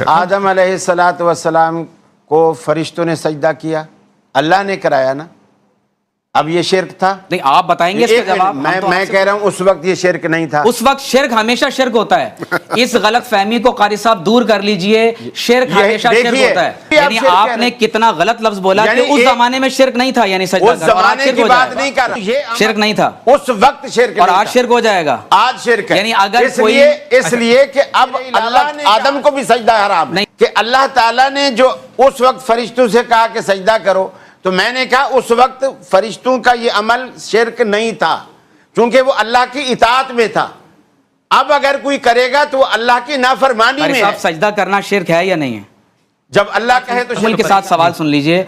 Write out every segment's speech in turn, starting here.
آدم علیہ السلام کو فرشتوں نے سجدہ کیا، اللہ نے کرایا نا، اب یہ شرک تھا؟ نہیں، آپ بتائیں گے اس کا جواب۔ میں کہہ رہا ہوں اس وقت یہ شرک نہیں تھا۔ اس وقت شرک ہمیشہ شرک ہوتا ہے، اس غلط فہمی کو قاری صاحب دور کر لیجئے، شرک ہمیشہ شرک ہوتا ہے۔ یعنی آپ نے کتنا غلط لفظ بولا کہ اس زمانے میں شرک نہیں تھا، یعنی سجدہ اس زمانے کی بات نہیں کر رہا، شرک نہیں تھا اس وقت شرک، اور آج شرک ہو جائے گا، آج شرک ہے۔ یعنی اگر اس لیے کہ اب اللہ نے آدم کو بھی سجدہ حرام نہیں، کہ اللہ تعالیٰ نے جو اس وقت فرشتوں سے کہا کہ سجدہ کرو، تو میں نے کہا اس وقت فرشتوں کا یہ عمل شرک نہیں تھا، چونکہ وہ اللہ کی اطاعت میں تھا۔ اب اگر کوئی کرے گا تو وہ اللہ کی نافرمانی میں ہے۔ سجدہ کرنا شرک ہے یا نہیں ہے؟ جب اللہ کہے تو شرک کے ساتھ سوال سن لیجئے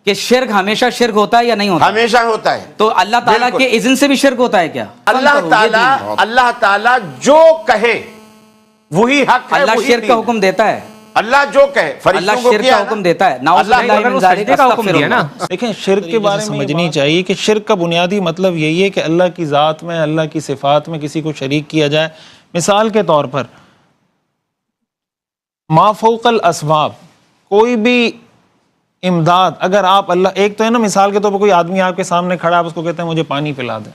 کہ شرک ہمیشہ شرک ہوتا ہے یا نہیں ہوتا؟ ہمیشہ ہوتا ہے۔ تو اللہ تعالیٰ کے اذن سے بھی شرک ہوتا ہے کیا؟ اللہ تعالیٰ جو کہے وہی حق ہے، اللہ شرک کا حکم دیتا ہے، اللہ جو کہے، اللہ شرک کا حکم دیتا ہے، نعوذ باللہ من ذالک کا حکم دیا نا۔ دیکھیں شرک کے بارے میں سمجھنی چاہیے کہ شرک کا بنیادی مطلب یہی ہے کہ اللہ کی ذات میں، اللہ کی صفات میں کسی کو شریک کیا جائے۔ مثال کے طور پر ما فوق الاسباب، کوئی بھی امداد اگر آپ اللہ، ایک تو ہے نا مثال کے طور پر کوئی آدمی آپ کے سامنے کھڑا، آپ اس کو کہتے ہیں مجھے پانی پلا دیں،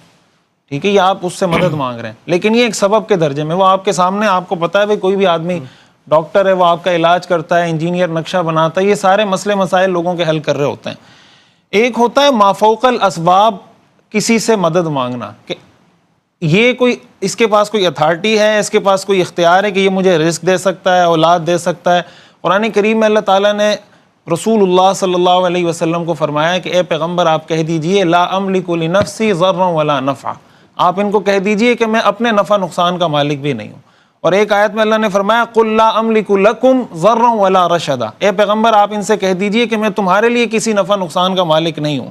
ٹھیک ہے، یا آپ اس سے مدد مانگ رہے ہیں، لیکن یہ ایک سبب کے درجے میں، وہ آپ کے سامنے، آپ کو پتا ہے بھائی کوئی بھی آدمی ڈاکٹر ہے، وہ آپ کا علاج کرتا ہے، انجینئر نقشہ بناتا ہے، یہ سارے مسئلے مسائل لوگوں کے حل کر رہے ہوتے ہیں۔ ایک ہوتا ہے ما فوق الاسباب، کسی سے مدد مانگنا، کہ یہ کوئی، اس کے پاس کوئی اتھارٹی ہے، اس کے پاس کوئی اختیار ہے کہ یہ مجھے رزق دے سکتا ہے، اولاد دے سکتا ہے۔ قرآن کریم میں اللہ تعالیٰ نے رسول اللہ صلی اللہ علیہ وسلم کو فرمایا کہ اے پیغمبر آپ کہہ دیجئے لا املک لنفسی ضرا ولا نفع، آپ ان کو کہہ دیجئے کہ میں اپنے نفع نقصان کا مالک بھی نہیں ہوں۔ اور ایک آیت میں اللہ نے فرمایا قل لا املک لکم ضرا ولا رشدا، اے پیغمبر آپ ان سے کہہ دیجئے کہ میں تمہارے لیے کسی نفع نقصان کا مالک نہیں ہوں۔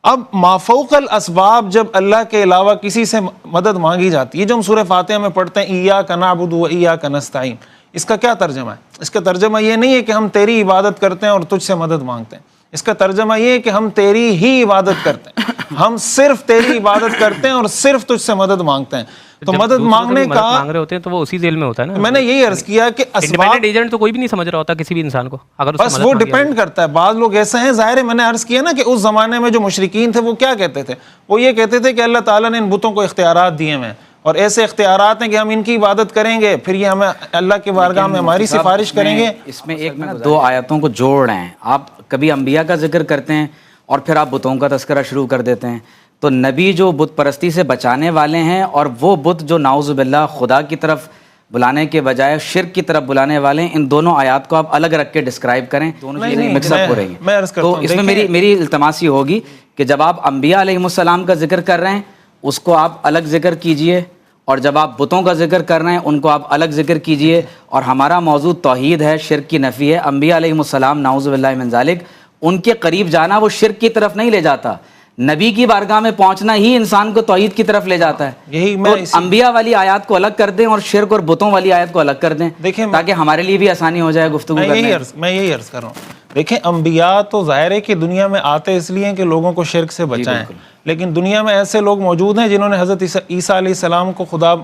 اب ما فوق الاسباب جب اللہ کے علاوہ کسی سے مدد مانگی جاتی ہے، جو ہم سورہ فاتحہ میں پڑھتے ہیں ایاک نعبد و ایاک نستعین، اس کا کیا ترجمہ ہے؟ اس کا ترجمہ یہ نہیں ہے کہ ہم تیری عبادت کرتے ہیں اور تجھ سے مدد مانگتے ہیں، اس کا ترجمہ یہ ہے کہ ہم تیری ہی عبادت کرتے ہیں، ہم صرف تیری عبادت کرتے ہیں اور صرف تجھ سے مدد مانگتے ہیں۔ تو مدد مانگنے کا مانگ رہے ہوتے ہیں تو وہ اسی ذیل میں ہوتا ہے نا۔ میں نے یہی عرض کیا کہ انڈیپینڈنٹ ایجنٹ تو کوئی بھی نہیں سمجھ رہا ہوتا کسی بھی انسان کو، اگر بس وہ ڈیپینڈ کرتا ہے۔ بعض لوگ ایسے ہیں، ظاہر ہے میں نے عرض کیا نا کہ اس زمانے میں جو مشرکین تھے وہ کیا کہتے تھے؟ وہ یہ کہتے تھے کہ اللہ تعالیٰ نے ان بتوں کو اختیارات دیے ہیں، اور ایسے اختیارات ہیں کہ ہم ان کی عبادت کریں گے، پھر یہ ہمیں اللہ کی بارگاہ میں ہماری سفارش کریں گے۔ اس میں ایک دو آیتوں کو جوڑ رہے ہیں آپ، کبھی انبیاء کا ذکر کرتے ہیں اور پھر آپ بتوں کا تذکرہ شروع کر دیتے ہیں۔ تو نبی جو بت پرستی سے بچانے والے ہیں، اور وہ بت جو نعوذ باللہ خدا کی طرف بلانے کے بجائے شرک کی طرف بلانے والے ہیں، ان دونوں آیات کو آپ الگ رکھ کے ڈسکرائب کریں، دونوں چیزیں مکس اپ ہو رہی ہیں۔ تو اس میں میری التماس یہ ہوگی کہ جب آپ انبیاء علیہ السلام کا ذکر کر رہے ہیں اس کو آپ الگ ذکر کیجئے، اور جب آپ بتوں کا ذکر کر رہے ہیں ان کو آپ الگ ذکر کیجئے۔ اور ہمارا موضوع توحید ہے، شرک کی نفی ہے۔ انبیاء علیہ السلام نعوذ باللہ من ذالک، ان کے قریب جانا وہ شرک کی طرف نہیں لے جاتا، نبی کی بارگاہ میں پہنچنا ہی انسان کو توحید کی طرف لے جاتا ہے۔ یہی تو انبیاء والی آیات کو الگ کر دیں اور شرک اور بتوں والی آیت کو الگ کر دیں، تاکہ ہمارے لیے بھی آسانی ہو جائے گفتگو کرنے میں۔ میں یہی عرض کر رہا ہوں، دیکھیں انبیاء تو ظاہر ہے کہ دنیا میں آتے اس لیے کہ لوگوں کو شرک سے بچائیں، لیکن دنیا میں ایسے لوگ موجود ہیں جنہوں نے حضرت عیسیٰ علیہ السلام کو خدا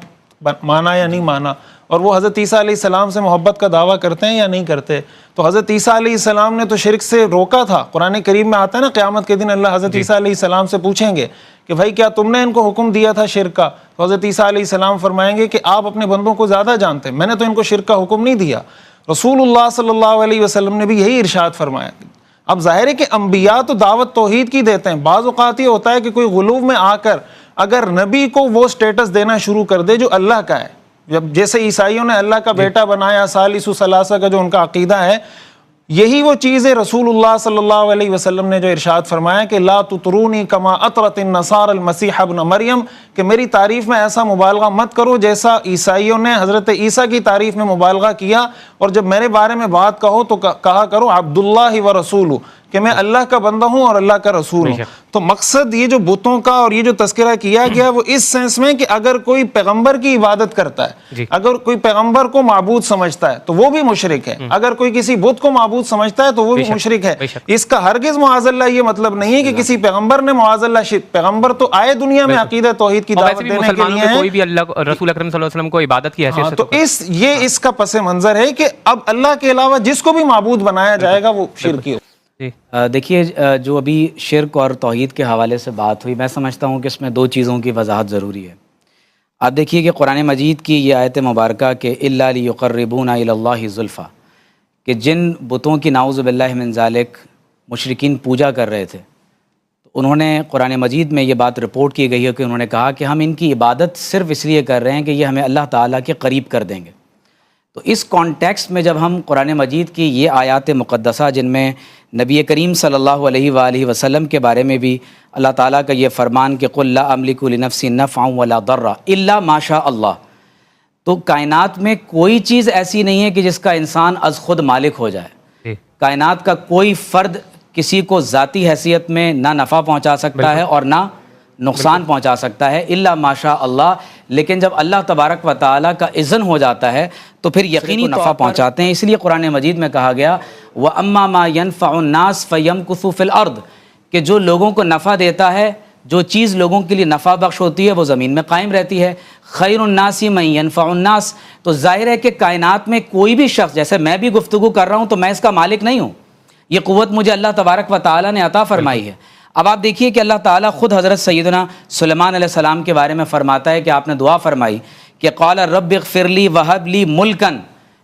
مانا یا نہیں مانا، اور وہ حضرت عیسیٰ علیہ السلام سے محبت کا دعویٰ کرتے ہیں یا نہیں کرتے۔ تو حضرت عیسیٰ علیہ السلام نے تو شرک سے روکا تھا، قرآن کریم میں آتا ہے نا قیامت کے دن اللہ حضرت عیسیٰ علیہ السلام سے پوچھیں گے کہ بھائی کیا تم نے ان کو حکم دیا تھا شرک کا؟ تو حضرت عیسیٰ علیہ السلام فرمائیں گے کہ آپ اپنے بندوں کو زیادہ جانتے ہیں، میں نے تو ان کو شرک کا حکم نہیں دیا۔ رسول اللہ صلی اللہ علیہ وسلم نے بھی یہی ارشاد فرمایا۔ اب ظاہر ہے کہ انبیاء تو دعوت توحید کی دیتے ہیں، بعض اوقات یہ ہوتا ہے کہ کوئی غلو میں آ کر اگر نبی کو وہ سٹیٹس دینا شروع کر دے جو اللہ کا ہے، جب جیسے عیسائیوں نے اللہ کا بیٹا بنایا، ثالث ثلاثہ کا جو ان کا عقیدہ ہے، یہی وہ چیز ہے رسول اللہ صلی اللہ علیہ وسلم نے جو ارشاد فرمایا کہ لا تطرونی کما اطرت النصارى المسیح ابن مریم، کہ میری تعریف میں ایسا مبالغہ مت کرو جیسا عیسائیوں نے حضرت عیسیٰ کی تعریف میں مبالغہ کیا، اور جب میرے بارے میں بات کہو تو کہا کرو عبداللہ و رسولہ، کہ میں اللہ کا بندہ ہوں اور اللہ کا رسول ہوں. تو مقصد یہ جو بتوں کا اور یہ جو تذکرہ کیا گیا وہ اس سینس میں کہ اگر کوئی پیغمبر کی عبادت کرتا ہے, اگر کوئی پیغمبر کو معبود سمجھتا ہے تو وہ بھی مشرک ہے, اگر کوئی کسی بت کو معبود سمجھتا ہے تو وہ بھی مشرک ہے. اس کا ہرگز معاذ اللہ یہ مطلب نہیں ہے کہ کسی پیغمبر نے معاذ اللہ شرک, پیغمبر تو آئے دنیا میں عقیدہ توحید کی دعوت دینے کے لیے ہیں, کوئی بھی اللہ رسول اکرم صلی اللہ علیہ وسلم کو عبادت کی حیثیت سے تو اس کا پس منظر ہے کہ اب اللہ کے علاوہ جس کو بھی معبود بنایا جائے گا وہ شرکی ہو. دیکھیے جو ابھی شرک اور توحید کے حوالے سے بات ہوئی, میں سمجھتا ہوں کہ اس میں دو چیزوں کی وضاحت ضروری ہے. آپ دیکھیے کہ قرآن مجید کی یہ آیت مبارکہ کہ الا لیقربونا الی اللہ زلفی, کہ جن بتوں کی نعوذ باللہ من ذالک مشرکین پوجا کر رہے تھے, تو انہوں نے قرآن مجید میں یہ بات رپورٹ کی گئی ہے کہ انہوں نے کہا کہ ہم ان کی عبادت صرف اس لیے کر رہے ہیں کہ یہ ہمیں اللہ تعالیٰ کے قریب کر دیں گے. تو اس کانٹیکسٹ میں جب ہم قرآن مجید کی یہ آیات مقدسہ جن میں نبی کریم صلی اللہ علیہ وآلہ وسلم کے بارے میں بھی اللہ تعالیٰ کا یہ فرمان کہ قل لا املک لنفسی نفعا ولا ضرا الا ما شاء اللہ, تو کائنات میں کوئی چیز ایسی نہیں ہے کہ جس کا انسان از خود مالک ہو جائے. کائنات کا کوئی فرد کسی کو ذاتی حیثیت میں نہ نفع پہنچا سکتا ہے اور نہ نقصان پہنچا سکتا ہے الا ماشاء اللہ. لیکن جب اللہ تبارک و تعالیٰ کا اذن ہو جاتا ہے تو پھر یقینی نفع پہنچاتے ہیں. اس لیے قرآن مجید میں کہا گیا وَأَمَّا مَا يَنْفَعُ النَّاسَ فَيَمْكُثُ فِي الْأَرْضِ, کہ جو لوگوں کو نفع دیتا ہے, جو چیز لوگوں کے لیے نفع بخش ہوتی ہے وہ زمین میں قائم رہتی ہے. خیر الناس من ينفع الناس, تو ظاہر ہے کہ کائنات میں کوئی بھی شخص, جیسے میں بھی گفتگو کر رہا ہوں تو میں اس کا مالک نہیں ہوں, یہ قوت مجھے اللہ تبارک و تعالیٰ نے عطا فرمائی ہے. اب آپ دیکھیے کہ اللہ تعالیٰ خود حضرت سیدنا سلیمان علیہ السلام کے بارے میں فرماتا ہے کہ آپ نے دعا فرمائی کہ قال رب اغفر لی وہب لی ملکن,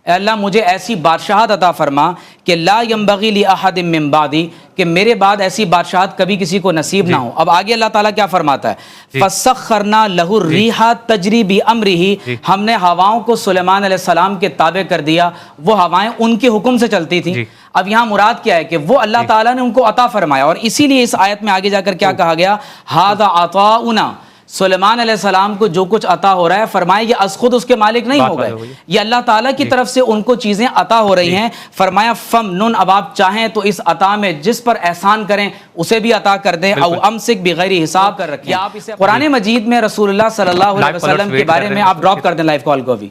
اے اللہ مجھے ایسی بادشاہت عطا فرما کہ لا ينبغی لاحد من بعدی, کہ میرے بعد ایسی بادشاہت کبھی کسی کو نصیب نہ ہو. اب آگے اللہ تعالیٰ کیا فرماتا ہے فسخرنا لہ الریح تجری بامرہ, ہم نے ہواؤں کو سلیمان علیہ السلام کے تابع کر دیا, وہ ہوائیں ان کے حکم سے چلتی تھیں. اب یہاں مراد کیا ہے کہ وہ اللہ تعالیٰ نے ان کو عطا فرمایا, اور اسی لیے اس آیت میں آگے جا کر کیا کہا گیا ھذا عطاؤنا, سلیمان علیہ السلام کو جو کچھ عطا ہو رہا ہے فرمایا یہ از خود اس کے مالک نہیں ہو گئے, یہ اللہ تعالیٰ کی طرف سے ان کو چیزیں عطا ہو رہی ہیں. فرمایا فمنن, اب آپ چاہیں تو اس عطا میں جس پر احسان کریں اسے بھی عطا کر دیں, او امسک بغیر حساب کر رکھیں. قرآن مجید میں رسول اللہ صلی اللہ علیہ وسلم کے بارے میں, آپ ڈراپ کر دیں لائیو کال کو بھی,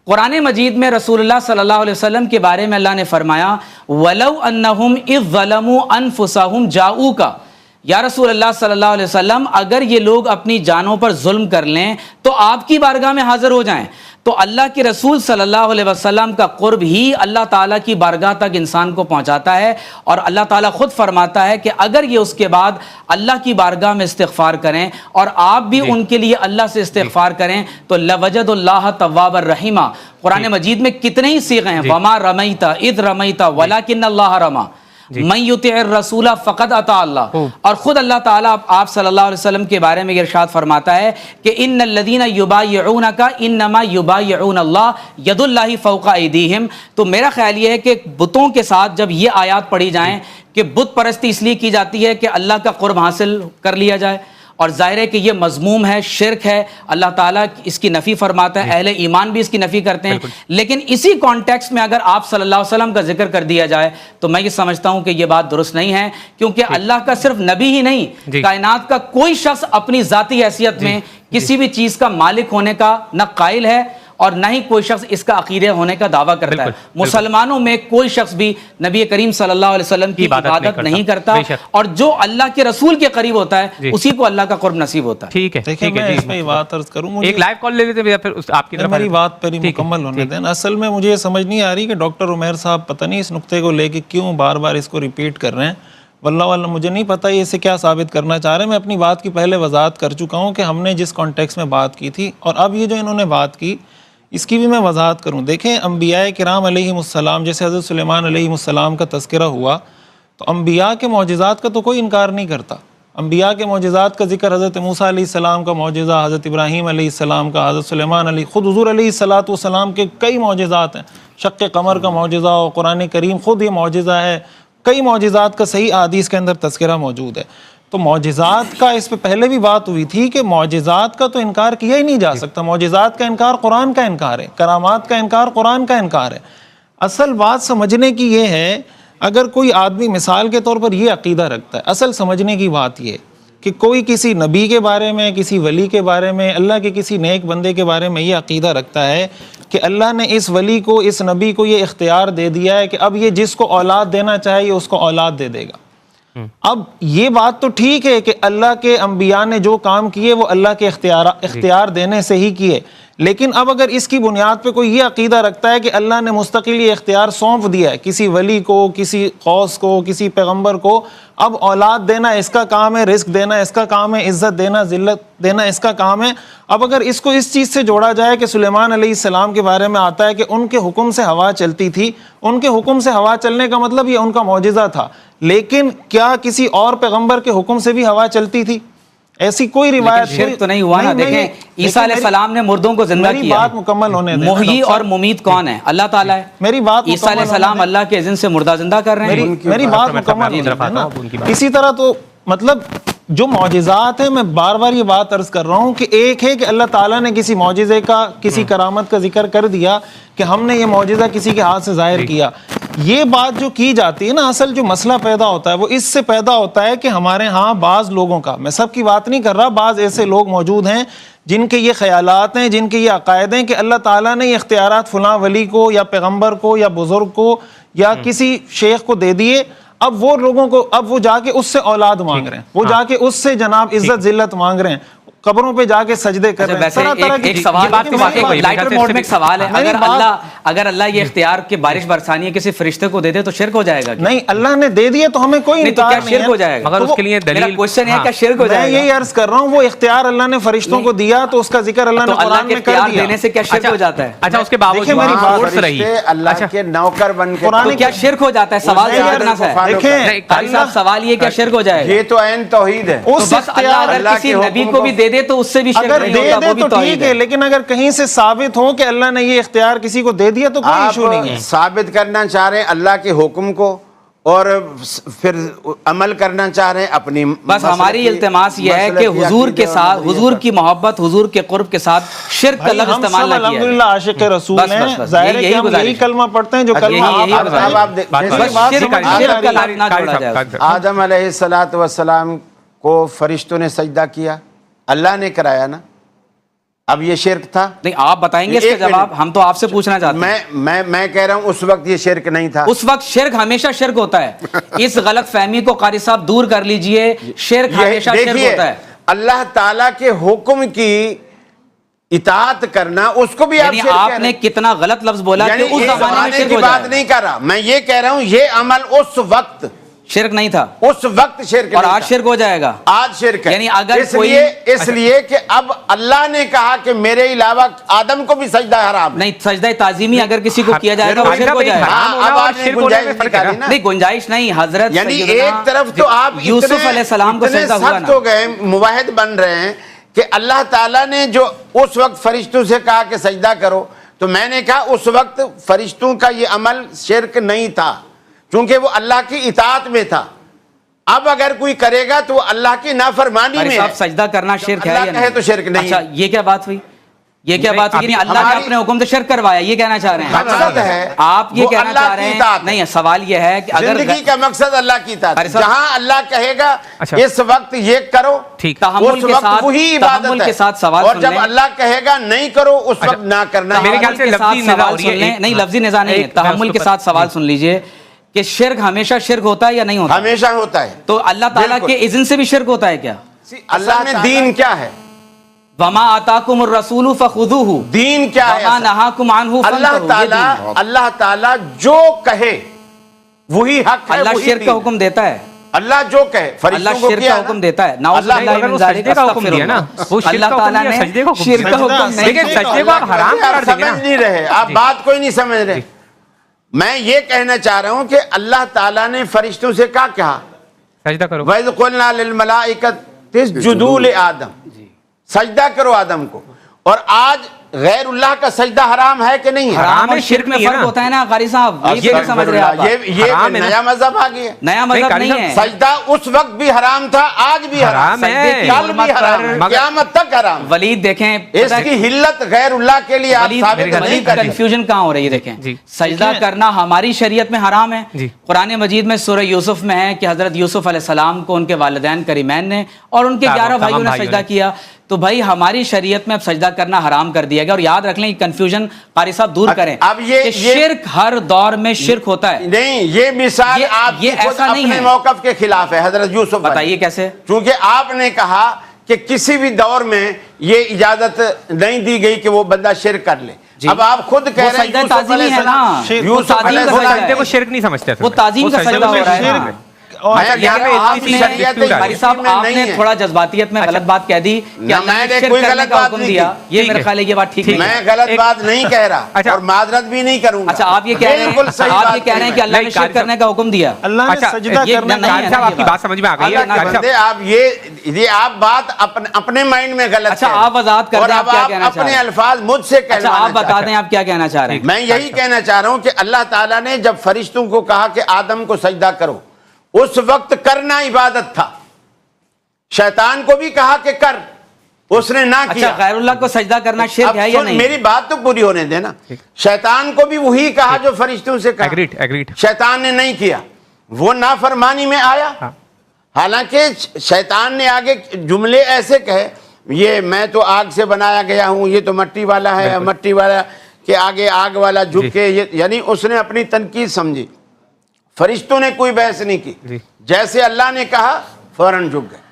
قرآن مجید میں رسول اللہ صلی اللہ علیہ وسلم کے بارے میں اللہ نے فرمایا وَلَوْ أَنَّهُمْ إِذْ ظَلَمُوا أَنفُسَهُمْ جَاءُوكَ, یا رسول اللہ صلی اللہ علیہ وسلم اگر یہ لوگ اپنی جانوں پر ظلم کر لیں تو آپ کی بارگاہ میں حاضر ہو جائیں. تو اللہ کے رسول صلی اللہ علیہ وسلم کا قرب ہی اللہ تعالیٰ کی بارگاہ تک انسان کو پہنچاتا ہے, اور اللہ تعالیٰ خود فرماتا ہے کہ اگر یہ اس کے بعد اللہ کی بارگاہ میں استغفار کریں اور آپ بھی ان کے لیے اللہ سے استغفار کریں تو لوجد اللہ تواب الرحیمہ. قرآن مجید میں کتنے ہی صیغے ہیں, وما رمیت اذ رمیت ولکن اللہ رمی, من یطع الرسول فقد اطاع اللہ. اور خود اللہ تعالیٰ آپ صلی اللہ علیہ وسلم کے بارے میں یہ ارشاد فرماتا ہے کہ ان الذین یبایعونک انما یبایعون اللہ ید اللہ فوق ایدیہم. تو میرا خیال یہ ہے کہ بتوں کے ساتھ جب یہ آیات پڑھی جائیں کہ بت پرستی اس لیے کی جاتی ہے کہ اللہ کا قرب حاصل کر لیا جائے, اور ظاہر ہے کہ یہ مذموم ہے, شرک ہے, اللہ تعالیٰ اس کی نفی فرماتا ہے, اہل ایمان بھی اس کی نفی کرتے ہیں. لیکن اسی کانٹیکسٹ میں اگر آپ صلی اللہ علیہ وسلم کا ذکر کر دیا جائے تو میں یہ سمجھتا ہوں کہ یہ بات درست نہیں ہے, کیونکہ اللہ کا صرف نبی ہی نہیں, کائنات کا کوئی شخص اپنی ذاتی حیثیت میں کسی بھی چیز کا مالک ہونے کا نہ قائل ہے اور نہ ہی کوئی شخص اس کا عقیدہ ہونے کا دعویٰ کرتا ہے. مسلمانوں میں کوئی شخص بھی نبی کریم صلی اللہ علیہ وسلم کی عبادت نہیں کرتا, اور جو اللہ کے رسول کے قریب ہوتا ہے اسی کو اللہ کا قرب نصیب ہوتا ہے. ٹھیک ہے, دیکھیں میں اس میں بات عرض کروں, ایک لائیو کال لے لیتے ہیں پھر آپ کی طرف میری بات پہلی مکمل ہونے دیں. اصل میں مجھے یہ سمجھ نہیں آ رہی کہ ڈاکٹر عمیر صاحب پتہ نہیں اس نقطے کو لے کے کیوں بار بار اس کو ریپیٹ کر رہے ہیں. واللہ مجھے نہیں پتہ یہ اسے کیا ثابت کرنا چاہ رہے ہیں. میں اپنی بات کی پہلے وضاحت کر چکا ہوں کہ ہم نے جس کانٹیکس میں بات کی تھی, اور اب یہ جو انہوں نے بات کی اس کی بھی میں وضاحت کروں. دیکھیں انبیاء کرام علیہم السلام, جیسے حضرت سلیمان علیہ السلام کا تذکرہ ہوا, تو انبیاء کے معجزات کا تو کوئی انکار نہیں کرتا. انبیاء کے معجزات کا ذکر حضرت موسیٰ علیہ السلام کا معجزہ, حضرت ابراہیم علیہ السلام کا, حضرت سلیمان خود حضور علیہ السلام کے کئی معجزات ہیں. شق قمر کا معجزہ, اور قرآن کریم خود یہ معجزہ ہے. کئی معجزات کا صحیح احادیث کے اندر تذکرہ موجود ہے. تو معجزات کا اس پہ پہلے بھی بات ہوئی تھی کہ معجزات کا تو انکار کیا ہی نہیں جا سکتا. معجزات کا انکار قرآن کا انکار ہے, کرامات کا انکار قرآن کا انکار ہے. اصل بات سمجھنے کی یہ ہے, اگر کوئی آدمی مثال کے طور پر یہ عقیدہ رکھتا ہے، اصل سمجھنے کی بات یہ کہ کوئی کسی نبی کے بارے میں، کسی ولی کے بارے میں، اللہ کے کسی نیک بندے کے بارے میں یہ عقیدہ رکھتا ہے کہ اللہ نے اس ولی کو، اس نبی کو یہ اختیار دے دیا ہے کہ اب یہ جس کو اولاد دینا چاہے یہ اس کو اولاد دے دے گا. اب یہ بات تو ٹھیک ہے کہ اللہ کے انبیاء نے جو کام کیے وہ اللہ کے اختیار دینے سے ہی کیے، لیکن اب اگر اس کی بنیاد پہ کوئی یہ عقیدہ رکھتا ہے کہ اللہ نے مستقل یہ اختیار سونپ دیا ہے کسی ولی کو، کسی غوث کو، کسی پیغمبر کو، اب اولاد دینا اس کا کام ہے، رزق دینا اس کا کام ہے، عزت دینا، ذلت دینا اس کا کام ہے. اب اگر اس کو اس چیز سے جوڑا جائے کہ سلیمان علیہ السلام کے بارے میں آتا ہے کہ ان کے حکم سے ہوا چلتی تھی، ان کے حکم سے ہوا چلنے کا مطلب یہ ان کا معجزہ تھا، لیکن کیا کسی اور پیغمبر کے حکم سے بھی ہوا چلتی تھی؟ ایسی کوئی روایت شرک تو نہیں ہوا نا. دیکھیں عیسیٰ علیہ السلام نے مردوں کو زندہ کیا. میری بات مکمل ہونے دیں. محیی اور ممید کون ہے؟ اللہ تعالیٰ ہے. میری بات عیسیٰ علیہ السلام اللہ کے اذن سے مردہ زندہ کر رہے ہیں. میری بات مکمل ہونے دیں نا. اسی طرح تو مطلب جو معجزات ہیں، میں بار بار یہ بات عرض کر رہا ہوں کہ ایک ہے کہ اللہ تعالیٰ نے کسی معجزے کا، کسی کرامت کا ذکر کر دیا کہ ہم نے یہ معجزہ کسی کے ہاتھ سے ظاہر کیا. یہ بات جو کی جاتی ہے نا، اصل جو مسئلہ پیدا ہوتا ہے وہ اس سے پیدا ہوتا ہے کہ ہمارے ہاں بعض لوگوں کا، میں سب کی بات نہیں کر رہا، بعض ایسے لوگ موجود ہیں جن کے یہ خیالات ہیں، جن کے یہ عقائد ہیں کہ اللہ تعالیٰ نے یہ اختیارات فلاں ولی کو یا پیغمبر کو یا بزرگ کو یا کسی شیخ کو دے دیے. اب وہ لوگوں کو، اب وہ جا کے اس سے اولاد مانگ رہے ہیں، وہ جا کے اس سے جناب عزت ذلت مانگ رہے ہیں، قبروں پہ جا کے سجدے کر رہے ہیں. طرح طرح کی ایک سوال، لائٹر موڈ میں ایک سوال ہے، اگر اللہ یہ اختیار کہ بارش برسانی ہے کسی فرشتے کو دے دے تو شرک ہو جائے گا؟ نہیں، اللہ نے دے دیے تو ہمیں کوئی انکار نہیں ہے. شرک ہو جائے گا؟ مگر اس کے لیے دلیل، میرا کوشچن ہے کیا شرک ہو جائے گا؟ میں یہی عرض کر رہا ہوں وہ اختیار اللہ نے فرشتوں کو دیا تو اس کا ذکر اللہ نے قرآن میں کر دیا. دینے سے کیا شرک ہو جاتا ہے؟ اچھا اس کے باوجود اللہ کے نوکر بن کے تو کیا شرک ہو جاتا ہے؟ سوال اتنا سا ہے. دیکھیں قاری صاحب، سوال یہ کیا شرک ہو جائے گا؟ یہ تو عین توحید ہے. اس اختیار اگر کسی نبی کو بھی دے دے تو اس سے بھی شرک نہیں ہوتا، وہ بھی تو ٹھیک ہے، لیکن اگر کہیں سے ثابت ہو کہ اللہ نے یہ اختیار کسی کو دے دیا تو کوئی ایشو نہیں ہے. آپ ثابت کرنا چاہ رہے ہیں اللہ کے حکم کو اور پھر عمل کرنا چاہ رہے ہیں اپنی. بس ہماری التماس یہ ہے کہ حضور کے ساتھ، حضور کی محبت، حضور کے قرب کے ساتھ شرک کا لفظ استعمال نہ کیا جائے. الحمدللہ عاشق رسول ہیں، ظاہر ہے کہ ہم یہی کلمہ پڑھتے ہیں جو کلمہ آدم علیہ السلام کو فرشتوں نے سجدہ کیا، اللہ نے کرایا نا. اب یہ شرک تھا؟ نہیں، آپ بتائیں گے اس کا جواب، ہم تو آپ سے پوچھنا چاہتے ہیں. میں کہہ رہا ہوں اس وقت یہ شرک نہیں تھا. اس وقت شرک ہمیشہ شرک ہوتا ہے. اس غلط فہمی کو قاری صاحب دور کر لیجئے، شرک ہمیشہ شرک ہوتا ہے. اللہ تعالیٰ کے حکم کی اطاعت کرنا اس کو بھی یعنی آپ نے کتنا غلط لفظ بولا کہ اس زمانے میں شرک ہو بات نہیں کر رہا میں، یہ کہہ رہا ہوں یہ عمل اس وقت شرک نہیں تھا، اس وقت شرک اور آج شرک ہو جائے گا. آج شرک ہے. یعنی اگر اس لیے کہ اب اللہ نے کہا کہ میرے علاوہ آدم کو بھی سجدہ حرام. نہیں، سجدہ تعظیمی اگر کسی کو کیا جائے گا وہ شرک ہو جائے گا. اب آپ نے گنجائش نکالی نا. نہیں، گنجائش نہیں حضرت. یعنی ایک طرف تو آپ یوسف علیہ السلام کو سجدہ ہوا سخت ہو گئے، موحد بن رہے ہیں کہ اللہ تعالیٰ نے جو اس وقت فرشتوں سے کہا کہ سجدہ کرو، تو میں نے کہا اس وقت فرشتوں کا یہ عمل شرک نہیں تھا کیونکہ وہ اللہ کی اطاعت میں تھا. اب اگر کوئی کرے گا تو وہ اللہ کی نافرمانی میں ہے. سجدہ کرنا شرک ہے یا نہیں؟ تو شرک نہیں. اچھا، یہ کیا بات ہوئی؟ یہ کیا بات ہوئی؟ اللہ نے اپنے حکم سے شرک کروایا، یہ کہنا چاہ رہے ہیں مقصد ہے آپ؟ یہ کہنا چاہ رہے ہیں نہیں، سوال یہ ہے کہ اگر زندگی کا مقصد اللہ کی اطاعت، جہاں اللہ کہے گا اس وقت یہ کرو، تحمل کے ساتھ، وہی عبادت ہے. ساتھ سوال اور جب اللہ کہے گا نہیں کرو اس وقت نہ کرنا. میرے خیال سے نہیں، لفظی نظام نہیں ہے، تحمل کے ساتھ سوال سن لیجئے کہ شرک ہمیشہ شرک ہوتا ہے یا نہیں ہوتا؟ ہمیشہ ہوتا ہے. تو اللہ تعالیٰ کے اذن سے بھی شرک ہوتا ہے کیا؟ اللہ میں دین کیا ہے؟ وما آتاکم الرسول فخذوہ، دین کیا ہے؟ وما نہاکم عنہ فانتہوا. اللہ تعالیٰ جو کہے وہی حق ہے. اللہ شرک کا حکم دیتا ہے، اللہ جو کہے. اللہ شرک کا حکم دیتا ہے. نعوذ باللہ من ذالک، استغفر اللہ. اللہ تعالیٰ نے شرک کا حکم نہیں، سجدے کو آپ حرام کر دیں گے. سمجھ نہیں رہے آپ، بات کوئی نہیں سمجھ رہے. میں یہ کہنا چاہ رہا ہوں کہ اللہ تعالیٰ نے فرشتوں سے کہا سجدہ کرو. وَإِذْ قُلْنَا لِلْمَلَائِكَةِ اسْجُدُوا لِآدَمَ، سجدہ کرو آدم کو. اور آج غیر اللہ کا سجدہ حرام ہے کہ نہیں ہے؟ حرام اور ہے، شرک میں نہیں ہے فرق نا۔ ہوتا ہے نا قاری صاحب، یہ نہیں سمجھ رہے آپ۔ یہ حرام ہے نا۔ نیا مذہب آ گیا، نیا مذہب نہیں ہے، سجدہ اس وقت بھی حرام تھا، آج بھی حرام حرام ہے۔ کل بھی حرام ہے، مگر- قیامت تک حرام۔ ولید دیکھیں اس کی حلت غیر اللہ کے لیے آپ ثابت نہیں ولید کریں۔ کنفیوژن کہاں ہو رہی ہے؟ دیکھیں جی۔ سجدہ کرنا ہماری شریعت میں حرام ہے، جی۔ قرآن مجید میں سورہ یوسف میں ہے کہ حضرت یوسف علیہ السلام کو ان کے والدین کریمین نے اور ان کے 11 بھائیوں نے سجدہ کیا، تو بھائی ہماری شریعت میں اب سجدہ کرنا حرام کر دیا گیا۔ اور یاد رکھ لیں یہ کنفیوژن قاری صاحب دور کریں اب یہ کہ شرک ہر دور میں شرک ہوتا ہے۔ نہیں، یہ مثال آپ یہ کی خود ایسا نہیں اپنے ہے۔ موقف کے خلاف ہے حضرت یوسف علیہ۔ بتائیے کیسے؟ چونکہ آپ نے کہا کہ کسی بھی دور میں یہ اجازت نہیں دی گئی کہ وہ بندہ شرک کر لے۔ جی۔ اب آپ خود کہہ وہ رہے ہیں سجدہ یوسف تعظیمی علیہ ہے نا، السلام، وہ یوسف تعظیم علیہ کا وہ سجدہ السلام سجدے کو شرک نہیں سمجھتے اصل وہ میں۔ تعظیم کا سجدے سجدہ کو ہو رہا ہے۔ شرک- اور میں یہاں پہ آپ اتنی کی شریعت شریعت کیوں ڈالی؟ قاری صاحب میں آپ نہیں نے ہے۔ تھوڑا جذباتیت میں غلط بات کہہ دی کہ نہ اللہ میں نے نے شرک کوئی کرنے غلط کا بات حکم نہیں دیا، کی۔ یہ میرے خیال ہے یہ بات ٹھیک نہیں ہے۔ میں غلط بات نہیں کہہ رہا اچھا۔ اور معذرت بھی نہیں کروں گا۔ اچھا آپ یہ کہہ رہے بالکل صحیح ہیں، آپ بات یہ کہہ رہے ہیں کہ اللہ نے نہیں، شرک کرنے کا حکم دیا۔ اللہ نے اچھا، سجدہ یہ کرنے نہیں کا ہے صاحب نا آپ کی یہ بات سمجھ میں آ گئی ہے۔ اللہ کے بندے، آپ یہ آپ بات اپنے مائنڈ میں غلط اچھا، کہہ رہے ہیں۔ آپ وضاحت کر اور دیں آپ اب کیا آپ کہنا چاہ رہے اپنے ہیں۔ الفاظ مجھ سے اچھا کہلوانا آپ بتا چاہتے دیں آپ کیا کہنا چاہ رہے ہیں۔ میں یہی کہنا چاہ رہا ہوں کہ اللہ تعالیٰ نے جب فرشتوں کو کہا کہ آدم کو سجدہ کرو، اس وقت کرنا عبادت تھا۔ شیطان کو بھی کہا کہ کر، اس نے نہ اچھا کیا۔ غیر اللہ کو سجدہ کرنا شرک اب ہے یا سن، نہیں؟ میری بات تو پوری ہونے دینا۔ شیطان کو بھی وہی کہا جو فرشتوں سے کہا، ایگریڈ۔ شیطان نے نہیں کیا، وہ نافرمانی میں آیا۔ حالانکہ شیطان نے آگے جملے ایسے کہے، یہ میں تو آگ سے بنایا گیا ہوں، یہ تو مٹی والا ہے، مٹی والا کے آگے آگ والا جھک کے، یعنی اس نے اپنی تنقید سمجھی۔ فرشتوں نے کوئی بحث نہیں کی، جیسے اللہ نے کہا فوراً جھک گئے۔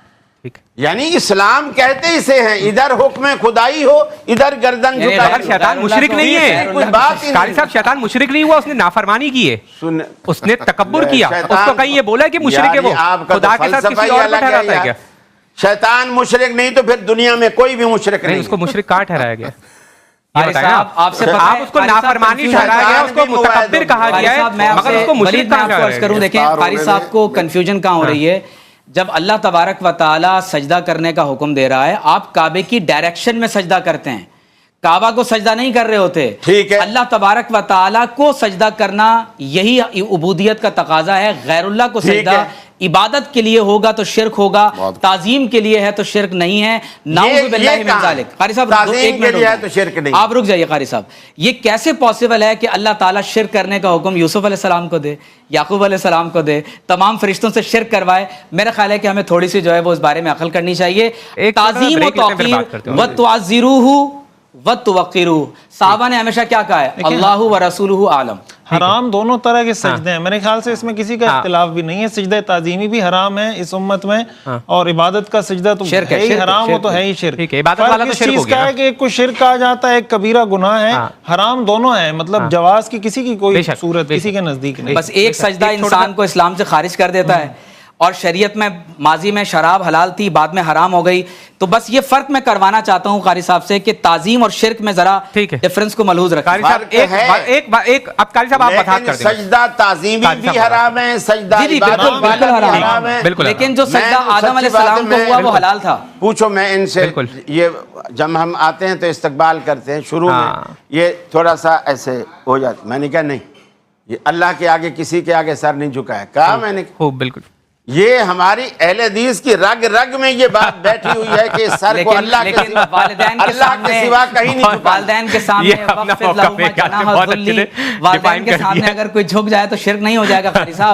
یعنی اسلام کہتے اسے ہیں، ادھر حکم خدائی ہو، ادھر گردن یعنی جھکائی اگر ہو۔ شیطان مشرک نہیں ہے، کوئی بات ہی قاری نہیں۔ صاحب شیطان مشرک نہیں ہوا، اس نے نافرمانی کی ہے، سن، اس نے تکبر کیا، اس کو کہیں یہ بولا کہ مشرک ہے وہ، آپ کا خدا کے ساتھ کسی اور کو ٹھہراتا ہے کیا؟ شیطان مشرک نہیں تو پھر دنیا میں کوئی بھی مشرک نہیں، نہیں۔ اس کو مشرک کہاں ٹھہرایا گیا؟ قاری صاحب آپ سے آپ اس کو نافرمانی ٹھہرایا گیا، اس کو متکبر کہا قاری گیا ہے، صاحب میں آپ مگر سے اس کو مشرک ولید میں کہاں آپ کو عرض ٹھہرایا کروں، گیا؟ دیکھیں قاری صاحب کو کنفیوژن کہاں ہو رہی ہے؟ جب اللہ تبارک و تعالی سجدہ کرنے کا حکم دے رہا ہے، آپ کعبے کی ڈائریکشن میں سجدہ کرتے ہیں، کعبہ کو سجدہ نہیں کر رہے ہوتے۔ ٹھیک ہے۔ اللہ تبارک و تعالی کو سجدہ کرنا یہی عبودیت کا تقاضا ہے۔ غیر اللہ کو ٹھیک سجدہ ہے۔ عبادت کے لیے ہوگا تو شرک ہوگا، تعظیم کے لیے ہے تو شرک نہیں ہے۔ نعوذ باللہ من ذالک۔ قاری صاحب تعظیم کے لیے ہے تو شرک نہیں۔ آپ رک جائیے قاری صاحب، یہ کیسے پاسبل ہے کہ اللہ تعالیٰ شرک کرنے کا حکم یوسف علیہ السلام کو دے، یعقوب علیہ السلام کو دے، تمام فرشتوں سے شرک کروائے؟ میرا خیال ہے کہ ہمیں تھوڑی سی جو ہے وہ اس بارے میں عقل کرنی چاہیے۔ تعظیم و توقیر وتعزروہ وتوقروہ، صحابہ نے ہمیشہ کیا کہا ہے؟ اللہ و رسولہ عالم۔ حرام دونوں طرح کے سجدے ہیں، میرے خیال سے اس میں کسی کا اختلاف بھی نہیں ہے۔ سجدہ تعظیمی بھی حرام ہے اس امت میں، اور عبادت کا سجدہ تو شرک ہے ہے، ہی حرام، وہ تو ہے ہی شرک۔ ٹھیک ہے، عبادت والا تو فرق اس شرک ہو چیز گیا کا ہے کہ ایک کو شرک کہا جاتا ہے، ایک کبیرہ گناہ ہے، حرام دونوں ہیں، مطلب جواز کی کسی کی کوئی صورت کسی کے نزدیک نہیں۔ بس ایک سجدہ انسان کو اسلام سے خارج کر دیتا ہے، اور شریعت میں ماضی میں شراب حلال تھی، بعد میں حرام ہو گئی۔ تو بس یہ فرق میں کروانا چاہتا ہوں قاری صاحب سے کہ تعظیم اور شرک میں ذرا ڈیفرنس کو ملحوظ رکھیں۔ قاری صاحب ایک اب قاری صاحب آپ وضاحت کر دیں۔ سجدہ تعظیمی بھی حرام ہے، سجدہ عبادت بالکل حرام ہے، لیکن جو سجدہ آدم علیہ السلام کو ہوا وہ حلال تھا۔ پوچھو، میں ان سے یہ جب ہم آتے ہیں تو استقبال کرتے ہیں، شروع میں یہ تھوڑا سا ایسے ہو جاتا، میں نے کہا نہیں، یہ اللہ کے آگے کسی کے آگے سر نہیں جھکایا، کہا میں نے، بالکل یہ ہماری اہل حدیث کی رگ رگ میں یہ بات بیٹھی ہوئی ہے کہ سر کو اللہ کے سوا کہیں نہیں جھکانا۔ والدین کے سامنے والدین کے سامنے اگر کوئی جھک جائے تو شرک نہیں ہو جائے گا قاری صاحب۔